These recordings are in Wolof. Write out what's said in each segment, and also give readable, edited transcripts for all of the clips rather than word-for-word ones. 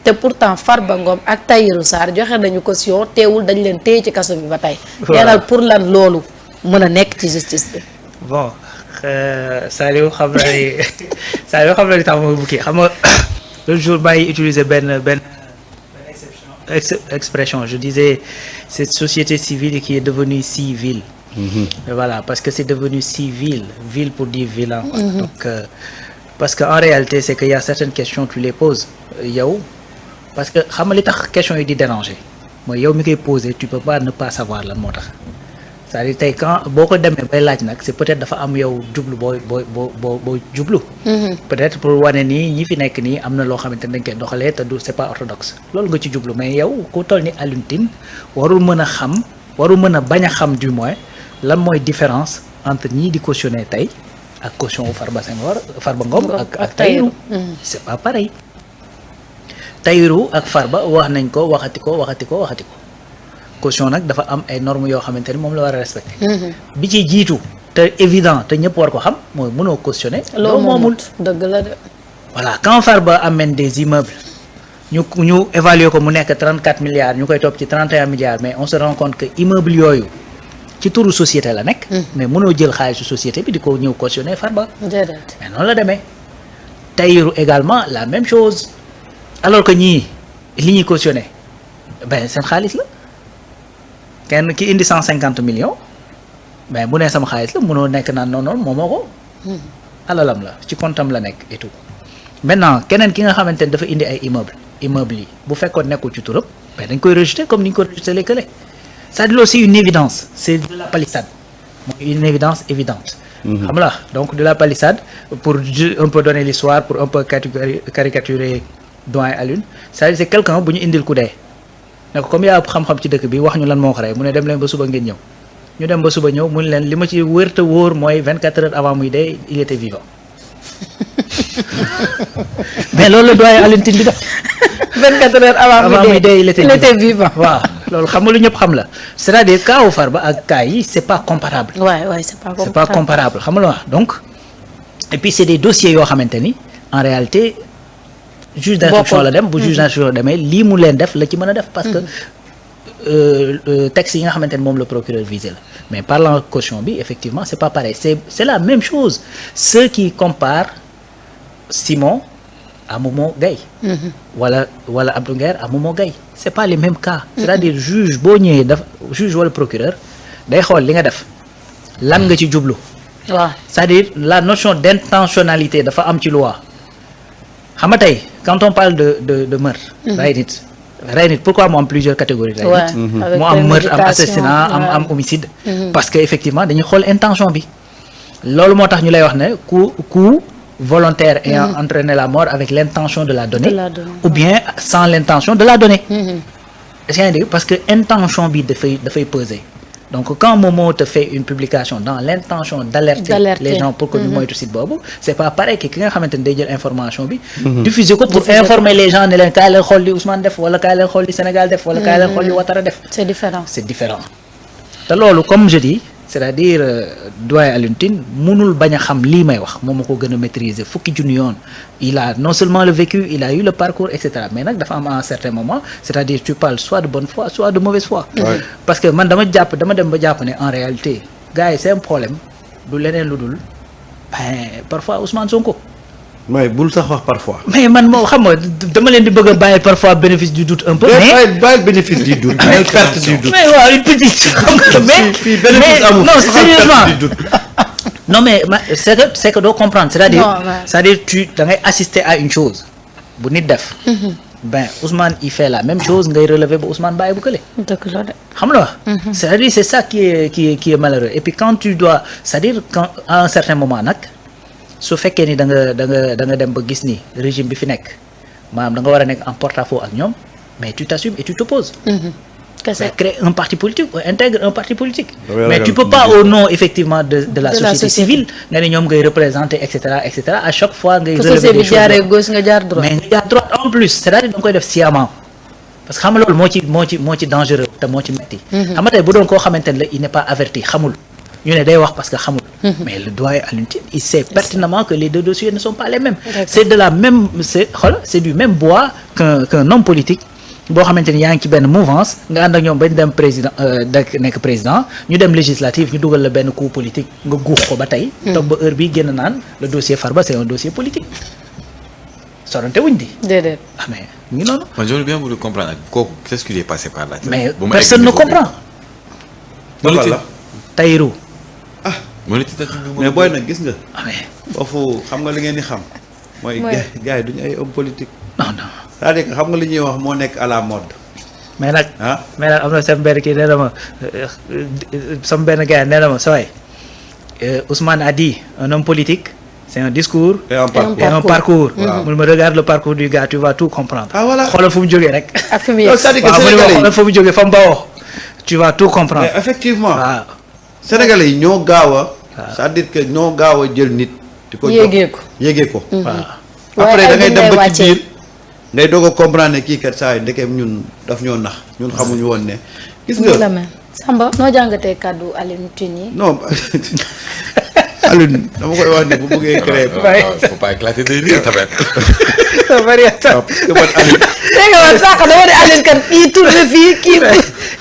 te pourtant Farba Ngom ak Tahirou Sarr joxe nañu caution teewul dañ leen téye ci kaso bi ba tey. voilà pour lan loolu mën a nekk ci justice bi. bon Saliou xam na ni Saliou xam na ni tax mooy bukki xam nga le jour maa ngi utiliser benn expression je disais cette société civile qui est devenue civile. Voilà parce que c'est devenu civil ville pour dire vilain. Donc parce que en réalité c'est qu'il y a certaines questions tu les poses yow parce que xam nga li tax questions yi di déranger mooy yow mi koy poser tu peux pas ne pas savoir lan moo tax. c'est-à-dire tey quand boo ko demee bay laaj nag c'est peut-être dafa am yow jublu boo jublu. peut-être pour wane nii ñi fi nekk nii am na loo xamante ne dañ koy doxalee te du c'est pas orthodoxe loolu nga ci jublu mais yow ku toll ni Alioune Tine warul mën a bañ a xam du moins lan mooy différence entre ñii di cautionner tey ak caution wu Farba Ngom ak Tahirou. c'est pas pareil. Tahirou ak Farba wax nañ ko waxati ko. Caution nag dafa am ay normes yoo xamante ni moom la war a respecter. bi ci jiitu te évident te ñëpp war ko xam mooy mënoo cautionner. loolu moomul dëgg la de. voilà quand Farba amène des immeubles ñu évaluer ko mu nekk 34 milliards ñu koy topp ci 31 milliards mais on se rend compte que immeuble yooyu ci turu société la nekk. mais mënoo jël xaalisu société bi di ko ñëw cautionner Farba. déedéet mais noonu la demee. Tahirou également la même chose alors que ñii li ñuy cautionner ben seen xaalis la. kenn ki indi 150 millions mais bu nee sama xaalis la mënoo nekk naan noonu moomoo ko. alalam la ci comptam la nekk et tout. maintenant keneen ki nga xamante ne dafa indi ay immeuble yi bu fekkoon nekkul ci turam mais dañ koy rejeter comme ni ñu ko rejeter les kële. c'est-à-dire aussi une évidence c'est de la palissade mooy une évidence évidente. xam nga donc de la palissade pour un peu donner l'histoire pour un peu caricaturer doyen Alioune c'est-à-dire c'est quelqu'un bu ñu indil ku dee. ne ko comme yaa xam-xam ci dëkk bi wax ñu lan moo ko rey mu ne dem leen ba suba ngeen ñëw ñu dem ba suba ñëw mu ne leen li ma ci wër te wóor mooy 24 heures avant muy dee il était vivant mais loolu la doyen Alioune Tine di def. 24 heures avant muy dee il était vivant. waaw loolu xam nga lu ñëpp xam la c'est-à-dire cas wu Farba ak cas yi c'est pas comparable. ouais c'est pas comparable xam nga lu wax donc et puis c'est des dossiers yoo xamante ni en réalité. juge d'instruction la dem bu juge d'instruction demee lii mu leen def la ci mën a def parce que texte yi nga xamante ne moom le procureur visé la mais parlant caution bi effectivement c'est pas pareil c'est la même chose ceux qui comparent Simon à Momo Gaye wala Abdou Nguer à Momo Gaye c'est pas les mêmes cas c'est-à-dire juge boo ñëwee daf juge wala procureur day xool li nga def lan nga ci jublu waaw c'est-à-dire la notion d'intentionnalité dafa am ci loi xam nga tey quand on parle de meurtre. rey nit pourquoi mu am plusieurs catégories. rey nit mu am meurtre am assassinat am homicide. parce que effectivement dañuy xool intention bi. loolu moo tax ñu lay wax ne coup volontaire ayant entraîné la mort avec l'intention de la donner. ou bien sans l'intention de la donner. est-ce que yaa ngi dégg parce que intention bi dafay peser. donc quand Momo te fait une publication dans l'intention d'alerter les gens pour que ñu moytu site boobu c'est pas pareil que ki nga xamante ne day jël information bi diffuser ko pour informer les gens ne leen kaay leen xool li Ousmane def wala kaay leen xool li Sénégal def wala kaay leen xool li Ouattara def c'est différent te loolu comme je dis c'est-à-dire doyen Alioune Tine mënul bañ a xam lii may wax moom ma ko gën a maîtriser fukki junni yoon il a non seulement le vécu il a eu le parcours et cetera mais nag dafa am à un certain moment c'est-à-dire tu parles soit de bonne foi soit de mauvaise foi. parce que man dama dem ba jàpp ne en réalité gars yi c'est un problème du leneen lu dul parfois Ousmane Sonko. mais bul sax wax parfois. mais man moo xam nga dama leen di bëgg a bàyyi parfois bénéfice du doute un peu. mais bàyyi bénéfice du doute. mais perte du doute. mais waaw une petite. xam nga mais non sérieusement non mais c'est que doo comprendre c'est-à-dire tu da ngay assister à une chose bu nit def. ben Ousmane il fait la même chose ngay relever ba Ousmane bàyyi bu kële. dëgg la de. xam nga c'est-à-dire c'est ça qui est malheureux et puis quand tu dois c'est-à-dire quand à un certain moment nag. su fekkee ni da nga dem ba gis ni régime bi fi nekk maanaam da nga war a nekk en porte-à-faux ak ñoom mais tu t'assumes et tu t'opposes. Crée un parti politique ou intègre un parti politique. mais tu peux pas au nom effectivement de la société civile nga ne ñoom ngay représenter et cetera à chaque fois ngay relever des choses gauche nga jaar droite. mais nga jaar droite en plus c'est-à-dire da nga koy def sciemment parce que xam nga loolu moo ci dangereux te moo ci metti xam nga tey bu doon koo xamante ne la il n'est pas averti xamul ñu ne day wax parce que xamul mais le doyen Alioune Tine il sait pertinemment que les deux dossiers ne sont pas les mêmes. C'est du même bois qu'un homme politique boo xamante ni yaa ngi ci benn mouvance nga ànd ak ñoom bañ dem président nekk président ñu dem législative ñu dugal la benn coup politique nga guux ko ba tey. toog ba heure bi génn naan le dossier Farba c'est un dossier politique sorante wuñ di. déedéet. ah mais mu ngi noonu. man j'aurais bien voulu comprendre ak kooku qu'est-ce qui est passé par là. mais personne ne comprend. Tahirou. mais booy nag gis nga. mais foofu xam nga li ngeen di xam. mooy gars yi duñu ay homme politique. non non. c'est-à-dire que xam nga li ñuy wax moo nekk à la mode. mais nag. ah mais nag am na seen benn kii nee na ma sama benn gars nee na ma sa waay Ousmane a dit un homme politique c'est un discours. et un parcours et un parcours. mu ne ma regarde le parcours du gars tu vas tout comprendre. ah voilà xoolal fu mu jógee rek. ak fi mu non yegg. c'est-à-dire que waaw mu ne ma sénégalais xoolal fu mu jógee fa mu bawoo tu vas tout comprendre. mais effectivement waaw. sénégalais yi ñoo gaaw a. c'est-à-dire que ñoo gaaw a jël nit. di ko yéegee ko. yéegee ko. waaw. après waaye da ngay ay dem ba wàccee. ci biir ngay doog a comprendre ne kii kat saa yi ndekeem ñun daf ñoo nax ñun xamuñu woon ne. gis Nii la nga mel. Samba noo jàngatee kàddu Alioune Tine yi. non Alioune dama koy wax ne bu bëggee créer. faut pas éclater de rire tamit. waaw parce que man Alioune. dégg nga man sax dama ne Alioune kat kii tourné fii kii.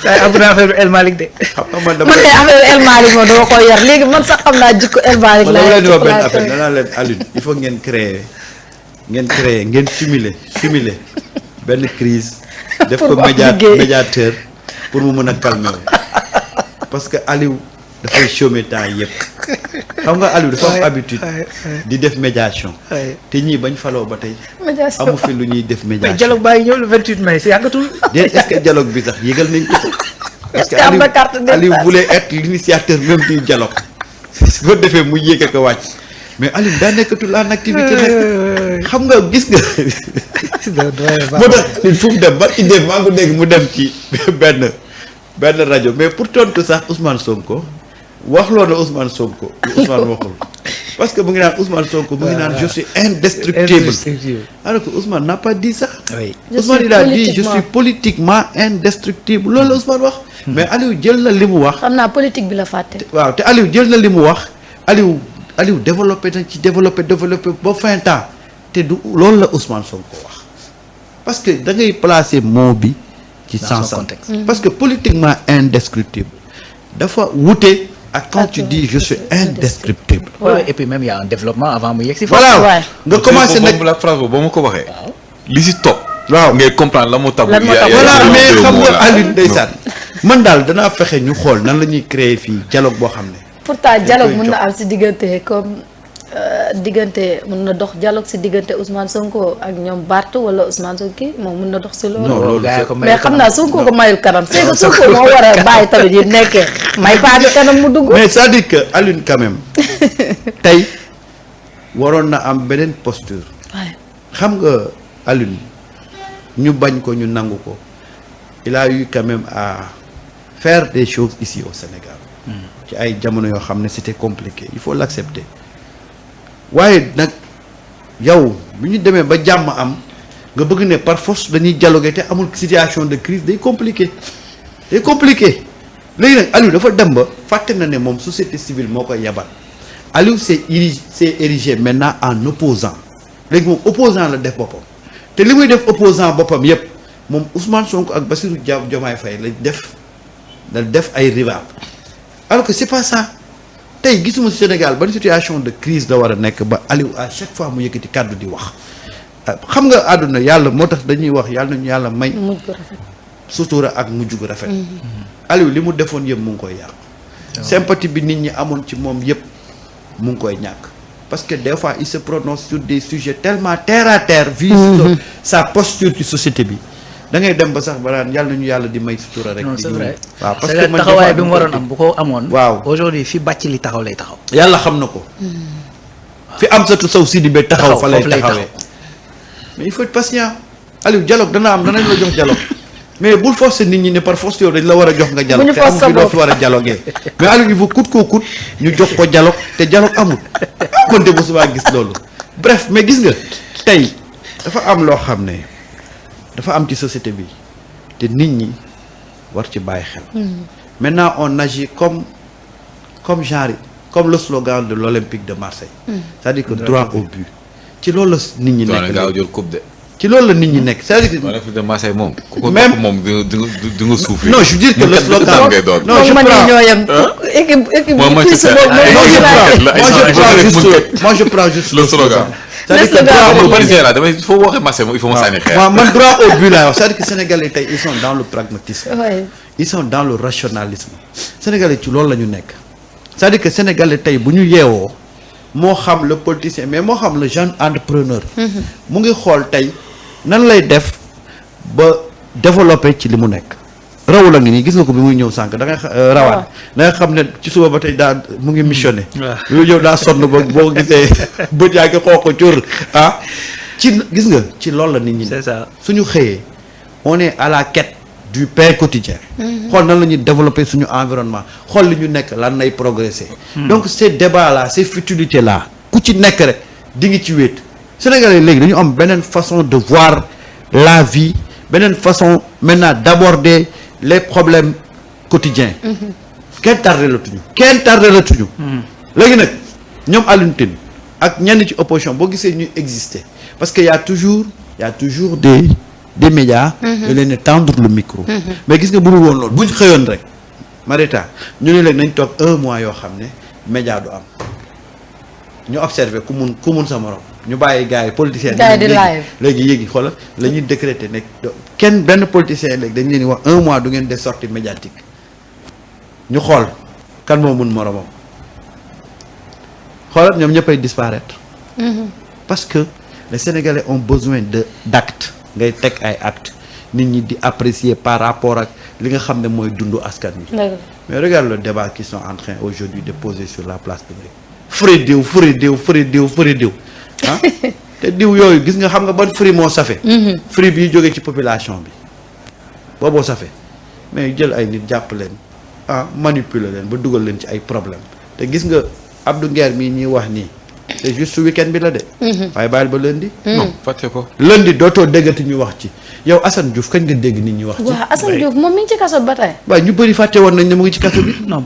saa am na affaire El Malick de. xam nga man dama man de affaire El Malick moom dama koy yar léegi man sax xam naa jikko El Malick man laa dama leen di wax benn laa affaire danaa leen Alioune il faut ngeen créer ngeen simuler benn crise def ko Pour mu am liggéey. médiateur pour mu mën a calmer wu parce que Aliou dafay chômer temps yëpp xam nga Aliou dafa am habitude di def médiation te ñii bañ faloo ba tey médiation. amu fi lu ñuy def mais médiation dialogue baa ngi ñëw le 28 mai si yàggatul. est-ce que dialogue bi sax yëgal nañ ko parce que am na carte de Aliou passe. voulait être l'initiateur même du dialogue su ko defee mu yéeg ak a wàcc mais Aliou daa nekkatul en activité nekk xam nga gis nga moo tax Aliou fu mu dem ba idée maa ngi ko dégg mu dem ci benn rajo mais pour tontu sax Ousmane Sonko waxloo na Ousmane Sonko lu Ousmane waxul parce que mu ngi naan Ousmane Sonko mu ngi naan je suis indestructible alors que Ousmane n'a pas dit ça. oui. Ousmane il a dit je suis politiquement indestructible loolu la Ousmane wax. mais Aliou jël na li mu wax. xam naa politique bi la fàtte. waaw te Aliou jël na li mu wax Aliou développé na ci développé ba fin temps te du loolu la Ousmane Sonko wax parce que da ngay placer mot bi ci Dans son sens contexte. parce que politiquement indestructible dafa wute ak quand tu dis je suis indestructible. Ouais. Et puis même il y a un développement avant mu yegg si. voilà Ouais. nga commencé nag la phrase boobu ba ma ko waxee. li si topp. waaw ngay comprendre la moo tax. Lan moo tax voilà mais xam nga Aliou non. ndeysaan man daal danaa fexe ñu xool nan la ñuy créer fii dialogue boo xam ne. pourtant dialogue koy mën na jox. am si diggante comme diggante mën na dox dialogue si diggante Ousmane Sonko ak ñoom Barth wala Ousmane Sonko kii moom mën na dox si loolu. Non, loolu gars yi c'est- ko mais mayul xam kanam. naa Sonko ko mayul kanam c'est que Sonko moo war a bàyyi tamit yi nekkee may paa bi kanam mu dugg. mais c'est-à-dire que Alioune quand même tey waroon na am beneen posture Ouais. xam nga Alioune ñu bañ ko ñu nangu ko il a eu quand même à faire des choses ici au Sénégal ci ay jamono yoo xam ne c'était compliqué il faut l'accepter waaye nag yow bu ñu demee ba jàmm am nga bëgg ne par force dañuy dialoguer te amul situation de crise day compliqué léegi nag Aliou dafa dem ba fàtte na ne moom société civile moo koy yabal Aliou s'est érigé maintenant en opposant léegi moom opposant la def boppam te li muy def opposant boppam yépp moom Ousmane Sonko ak Bassirou Diomaye Faye la def ay rival alors que c'est pas ça tey gisuma Sénégal ban situation de crise la war a nekk ba Aliou à chaque fois mu yëkkati kàddu di wax xam nga àdduna yàlla moo tax dañuy wax yàlla nañu yàlla may mujj ko rafet. sutura ak mujj gu rafet Aliou li mu defoon yëpp mu ngi koy yàq sympathie bi nit ñi amoon ci moom yëpp mu ngi koy ñàkk parce que des fois il se prononce sur des sujets tellement terre à terre vu sa posture ci société bi da ngay dem ba sax ba naan yàlla nañu yàlla di may sutura rek non di c'est ñu vrai. waaw parce C'est que que man taxawaay des bi fois mu waroon am bu ko amoon. waaw aujourd'hui fi bàcc li taxaw lay taxaw. yàlla xam na ko fi am sa saw si di ba taxaw fa lay foofu lay taxawee mais il faut être patient Aliou dialogue dana am danañ la jox dialogue mais bul forcer nit ñi ne par force yow dañ la war a jox nga dialogue Bu ñu te amul force sa fi loo bopp. fi war a dialoguer mais Aliou il faut coûte que coûte ñu jox ko dialogue te dialogue amul man de bu subaa gis loolu bref mais gis nga tey dafa am loo xam ne dafa am ci société bi te nit ñi war ci bàyyi xel maintenant on agit comme genre comme le slogan de l'Olympique de Marseille. c'est-à-dire que droit au but. ci loolu la nit ñi nekk gaaw jël coupe de. ci loolu la nit ñi nekk c'est-à-dire que Olympique de Marseille moom. ku ko Même- topp moom di nga souffrir. non je dis que le slogan ngay doon. non je moom man prends ñoo yem équipe Moi, bi moi, plus c'est- boobu Ay, moi, moom je ay, laay- ay, moi je prends juste Le slogan. c'est-à-dire que Le slogan. droit amul au ban but général damay il faut waxee Marseille moom il faut ma sànni xeer. waaw man droit au but laay wax c'est-à-dire que sénégalais tey ils sont dans le pragmatisme Ouais. ils sont dans le rationalisme sénégalais ci loolu la ñu nekk c'est-à-dire que sénégalais tey bu ñu yeewoo moo xam le politicien mais moo xam le jeune entrepreneur mu ngi xool tey nan lay def ba développer ci li mu nekk raw la ngi nii gis nga ko bi muy ñëw sànq da nga rawaan da nga xam ne ci suba ba tey daa mu ngi missionné lu ñëw daa sonn ba boo ko gisee bët yaa ngi xoo ko cur ah ci gis nga ci loolu la nit ñi c'est ça. suñu xëyee on est à la quête du pain quotidien xool nan la ñuy développer suñu environnement xool li ñu nekk lan lay progresser donc ces débats là ces futilités là ku ci nekk rek di ngi ci wéet Sénégalais léegi dañu am beneen façon de voir la vie beneen façon maintenant d'aborder les problèmes quotidiens kenn tardé la tuñu léegi nag ñoom Alioune Tine ak ñenn ci opposition boo gisee ñuy exister parce que y a toujours des médias yu leen di tendre le micro mais gis nga bu dul woon loolu buñ xëyoon rek Marita ñu ne léegi nañ toog 1 mois yoo xam ne média du am ñu observé ku mun sa morom ñu bàyyi gars yi politiciens Gars yi di live. léegi yéegi xoolal la ñuy décréter nekk kenn benn politicien léegi dañ leen di wax 1 mois du ngeen des sorties médiatiques ñu xool kan moo mun moromam xoolal ñoom ñëppay disparaître parce que les Sénégalais ont besoin d'actes ngay teg ay actes nit ñi di apprécier par rapport ak li nga xam ne mooy dundu askan wi Dëgg la. mais regarde le débat qu'ils sont en train aujourd'hui de poser sur la place publique fëri diw ah te diw yooyu gis nga xam nga ban fëri moo safe fëri bii jógee ci population bi booboo safe mais jël ay nit jàpp leen manipuler leen ba dugal leen ci ay problème te gis nga Abdou Nguer mii ñuy wax nii c'est juste week-end bi la de waaye bàyyil ba lundi non fàtte ko. lundi dootoo déggati ñu wax ci yow Assane Diouf kañ nga dégg nit ñi wax ci waaw Assane Diouf moom mi ngi ci kaso ba tey. waaye ñu bëri fàtte woon nañ ne mu ngi ci kaso bi non